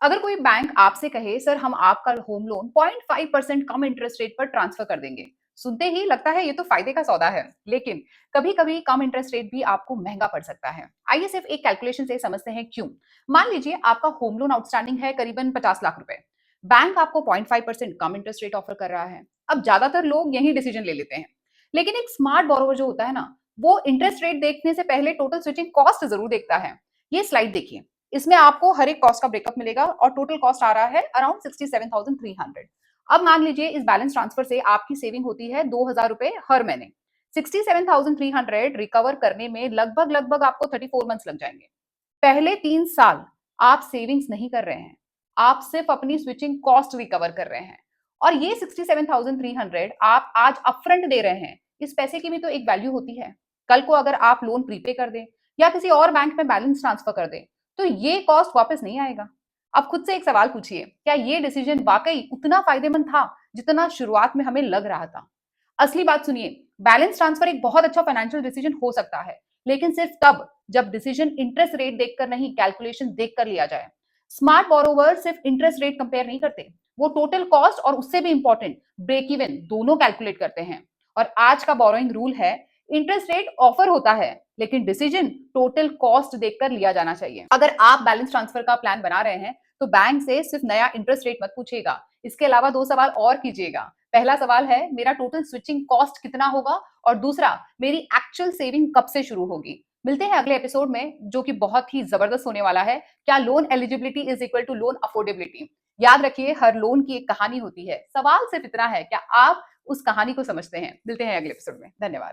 अगर कोई बैंक आपसे कहे सर हम आपका होम लोन 0.5% कम इंटरेस्ट रेट पर ट्रांसफर कर देंगे, सुनते ही लगता है ये तो फायदे का सौदा है। लेकिन कभी कभी कम इंटरेस्ट रेट भी आपको महंगा पड़ सकता है। आइए सिर्फ एक कैलकुलेशन से समझते हैं क्यों। मान लीजिए आपका होम लोन आउटस्टैंडिंग है करीबन 50 लाख रुपए। बैंक आपको 0.5% कम इंटरेस्ट रेट ऑफर कर रहा है। अब ज्यादातर लोग यही डिसीजन ले लेते हैं। लेकिन एक स्मार्ट बोरोवर जो होता है ना, वो इंटरेस्ट रेट देखने से पहले टोटल स्विचिंग कॉस्ट जरूर देखता है। ये स्लाइड देखिए, इसमें आपको हर एक कॉस्ट का ब्रेकअप मिलेगा और टोटल कॉस्ट आ रहा है अराउंड 67,300। अब मान लीजिए इस बैलेंस ट्रांसफर से आपकी सेविंग होती है 2,000 रुपए हर महीने। 67,300 रिकवर करने में लगभग लगभग आपको 34 मंथ्स लग जाएंगे। पहले 3 साल आप सेविंग्स नहीं कर रहे हैं, आप सिर्फ अपनी स्विचिंग कॉस्ट रिकवर कर रहे हैं। और ये 67,300 आप आज अपफ्रंट दे रहे हैं। इस पैसे की भी तो एक वैल्यू होती है। कल को अगर आप लोन प्रीपे कर दें या किसी और बैंक में बैलेंस ट्रांसफर कर दें, तो ये कॉस्ट वापस नहीं आएगा। अब खुद से एक सवाल पूछिए, क्या ये डिसीजन वाकई उतना फायदेमंद था जितना शुरुआत में हमें लग रहा था? असली बात सुनिए, बैलेंस ट्रांसफर एक बहुत अच्छा फाइनेंशियल डिसीजन हो सकता है, लेकिन सिर्फ तब जब डिसीजन इंटरेस्ट रेट देखकर नहीं, कैलकुलेशन देखकर लिया जाए। स्मार्ट बोरोवर सिर्फ इंटरेस्ट रेट कंपेयर नहीं करते, वो टोटल कॉस्ट और उससे भी इंपॉर्टेंट ब्रेक इवन दोनों कैलकुलेट करते हैं। और आज का बोरोइंग रूल है, इंटरेस्ट रेट ऑफर होता है लेकिन डिसीजन टोटल कॉस्ट देखकर लिया जाना चाहिए। अगर आप बैलेंस ट्रांसफर का प्लान बना रहे हैं तो बैंक से सिर्फ नया इंटरेस्ट रेट मत पूछिएगा, इसके अलावा दो सवाल और कीजिएगा। पहला सवाल है, मेरा टोटल स्विचिंग कॉस्ट कितना होगा, और दूसरा, मेरी एक्चुअल सेविंग कब से शुरू होगी। मिलते हैं अगले एपिसोड में जो कि बहुत ही जबरदस्त होने वाला है। क्या loan eligibility is equal to loan affordability? याद रखिए, हर लोन की एक कहानी होती है। सवाल सिर्फ इतना है, क्या आप उस कहानी को समझते हैं? मिलते हैं अगले एपिसोड में। धन्यवाद।